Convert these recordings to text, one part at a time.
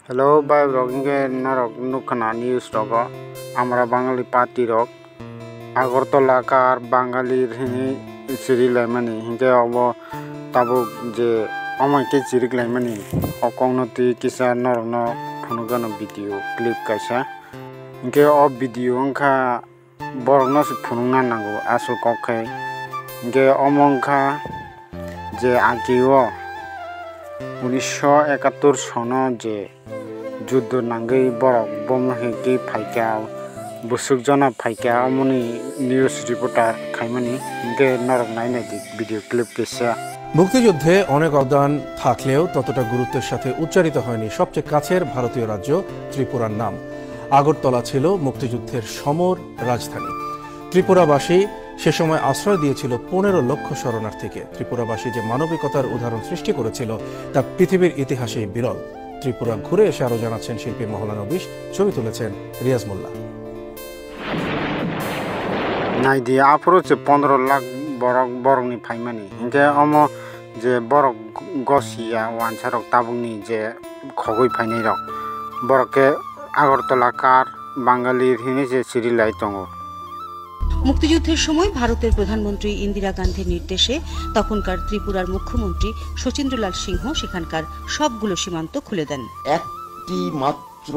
Hello ভাই রকিংকে নরক নুখানা news rock আমরা বাঙালি পার্টি রক আগরতলা কার বাঙালির হিনি চিরি লাইমানি হিংকে অব তাবুক যে অমাইকে চিরিক লাইমানি অকংনতি কিসা নরক ন ফনুগানো ভিডিও ক্লিপ কাইসা হিংকে অ ভিডিও অংখা বরক ন ফুনুংনা নাंगौ আসল কখাই হিংকে অমংখা যে আগেও 1971 সনে যে যুদ্ধ নাঙ্গै বরক বমহেকি ফাইকা বুসুকজনা ফাইকা আমনি নিউজ রিপোর্টার খাইমানি গে নরক নাইনাই ভিডিও ক্লিপ কেসা মুক্তিযুদ্ধে অনেক অবদান থাকলেও ততটা গুরুত্বের সাথে উচ্চারিত হয়নি সবচেয়ে কাছের ভারতীয় রাজ্য ত্রিপুরার নাম। আগরতলা ছিল মুক্তিযুদ্ধের সমর রাজধানী। ত্রিপুরাবাসী সে সময় আশ্রয় দিয়েছিল 15 লক্ষ শরণার্থীকে। ত্রিপুরাবাসী যে মানবিকতার উদাহরণ সৃষ্টি করেছিল তা পৃথিবীর ইতিহাসেই বিরল। ত্রিপুরা ঘুরে এসে আরো জানাচ্ছেন শিল্পী মহলানবিশ, ছবি তুলেছেন রিয়াজ মোল্লা। নাই দিয়ে আপরো যে 15 লাখ বরক বরকনি ফাইমানি হিংকে অম যে বরক গসিয়া ওয়ানসারক তাবুকনি যে খগই ফাইনাই রক বরকে আগরতলা কার বাঙালির হিনি যে সিরিলাই দङ। মুক্তিযুদ্ধের সময় ভারতের প্রধানমন্ত্রী ইন্দিরা গান্ধীর নির্দেশে তখনকার ত্রিপুরার মুখ্যমন্ত্রী শচীন্দ্রলাল সিংহ সেখানকার সবগুলো সীমান্ত খুলে দেন। একটি মাত্র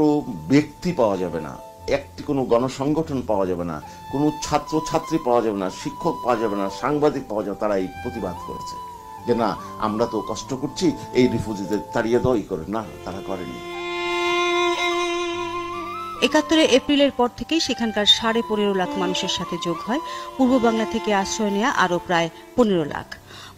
ব্যক্তি পাওয়া যাবে না, একটি কোনো গণসংগঠন পাওয়া যাবে না, কোনো ছাত্র ছাত্রী পাওয়া যাবে না, শিক্ষক পাওয়া যাবে না, সাংবাদিক পাওয়া যাবে, তারা এই প্রতিবাদ করেছে যে না আমরা তো কষ্ট করছি, এই রিফিউজিদের তাড়িয়ে দাও করে। না, তারা করেনি। 71 এপ্রিলের পর থেকেই সেখানকার 15.5 লাখ মানুষের সাথে যোগ হয় পূর্ব বাংলা থেকে আশ্রয় নেয়া আরো প্রায় 15 লাখ।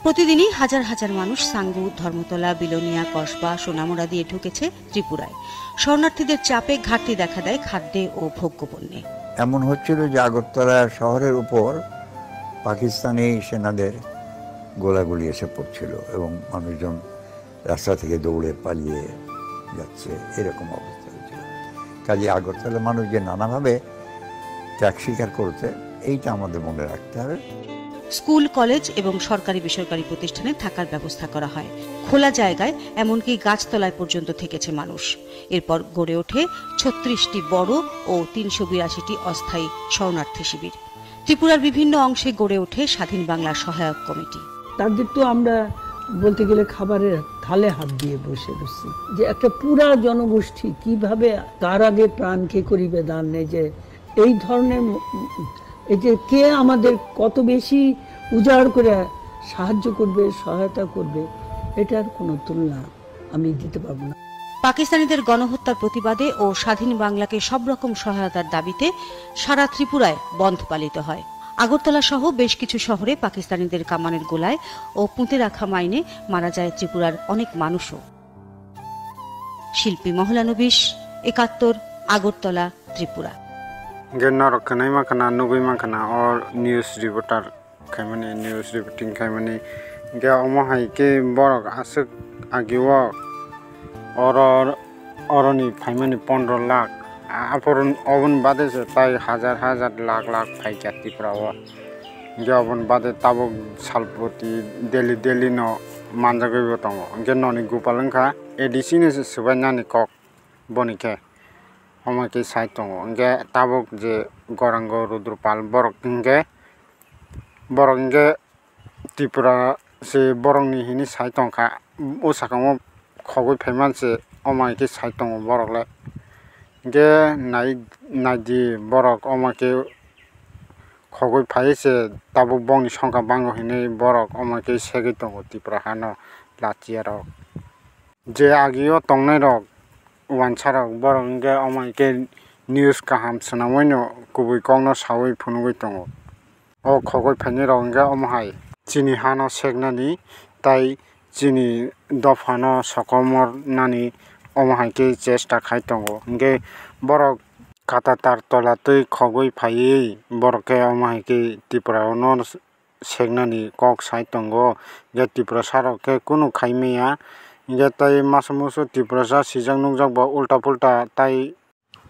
প্রতিদিনই হাজার হাজার মানুষ সাঙ্গু, ধর্মতলা, বিলোনিয়া, কসবা, সোনামুড়া দিয়ে ঢুকেছে ত্রিপুরায়। শরণার্থীদের চাপে ঘাটতি দেখা দেয় খাদ্যে ও ভোগ্যপণ্যে। এমন হচ্ছিল যে আগরতলা শহরের উপর পাকিস্তানি সেনাদের গোলাগুলি এসে পড়ছিল এবং মানুষজন রাস্তা থেকে দৌড়ে পালিয়ে যাচ্ছে, এরকম অবস্থা হয়েছিল। কাজে আগরতলার মানুষ যে নানাভাবে ত্যাগ স্বীকার করতে, এইটা আমাদের মনে রাখতে হবে। স্কুল, কলেজ এবং সরকারি বেসরকারি প্রতিষ্ঠানে থাকার ব্যবস্থা করা হয়। খোলা জায়গায়, এমনকি গাছতলায় পর্যন্ত থেকেছে মানুষ। এরপর গড়ে ওঠে 36টি বড় ও 382টি অস্থায়ী শরণার্থী শিবির। ত্রিপুরার বিভিন্ন অংশে গড়ে ওঠে স্বাধীন বাংলার সহায়ক কমিটি। তাদের তো আমরা বলতে গেলে খাবারের থালে হাত দিয়ে বসে রয়েছি, যে একটা পুরা জনগোষ্ঠী কিভাবে তার আগে প্রাণকে করিবে দান নেই, যে এই ধরনের এই যে কে আমাদের কত বেশি উজাড় করে সাহায্য করবে, সহায়তা করবে, এটার কোনো তুলনা আমি দিতে পারবো না। পাকিস্তানিদের গণহত্যার প্রতিবাদে ও স্বাধীন বাংলাকে সব রকম সহায়তার দাবিতে সারা ত্রিপুরায় বন্ধ পালিত হয়। আগরতলা সহ বেশ কিছু শহরে পাকিস্তানিদের কামানের গোলায় ও পুঁতে রাখা মাইনে মারা যায় ত্রিপুরার অনেক মানুষও। শিল্পী মহলানবিশ, 71, আগরতলা, ত্রিপুরা। নরক খানাই মাখানা নুগুই মাখানা और নিউজ রিপোর্টার খাইমানি নিউজ রিপোর্টিং খাইমানি গে অমহাই কে বরক আসক আগেও অরনি ফাইমানি 15 লাখ আপরন অবন বাদে তাই হাজার হাজার লাখ লাখ ফাইকা ত্রিপুরাও গে অবন বাদে তাবক সালপতি দিল্লি ন মানজাগৈব দङ গে ননি গোপালংখा एडिसिन सुबायनानि कक बनिखे हमाके साइड दङ गे ताबक जे गौरांग रुद्रपाल बरक त्रिपुरा से बरंगनि हिनि साइड दंखा उसाखाव खगै फेमान से अमाके साइड दङ बरकले गे नाइदि बरक अमाके खगै फाइसे ताबक बंनि संखा बांगो हिनि बरक अमाके सेगै दङ त्रिपुरा हानो लाचिया रक जे आगियो तंगनाय रक वानसारक बरंगे अमाइके निउज काहाम सनामैनो गुबै कौनो सावै फुनुगै दङ ओ खगै फाइनि रंगे अमहाय चिनि हानो सेगनानि ताई चिनि दफानो सकमर नानि अमहायके चेष्टा खाय दङ गे बरक काटातार तलातै खगै फायै बरके अमहायके त्रिपुरानो सेगनानि कक साइड दङ गे त्रिपुरा सारके कुनु खाइमेया गे ताई मासमुसो त्रिपुरा सा सिजां नुकजाक बा उल्टा पुल्टा ताई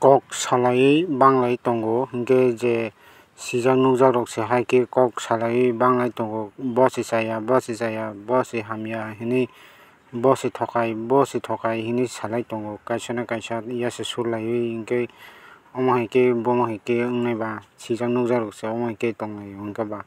कक सालाई बांगलाई दङ गे जे सिजां नुकजाक रकसे हाइके कक सालाई बांगलाई दङ बसि जाया बसि हामिया हिनि bose thokai hini salai tongo kaisa yase sulai ingke omahike bomahike ungnai ba sijang nukjar se omahike tongnai ongka ba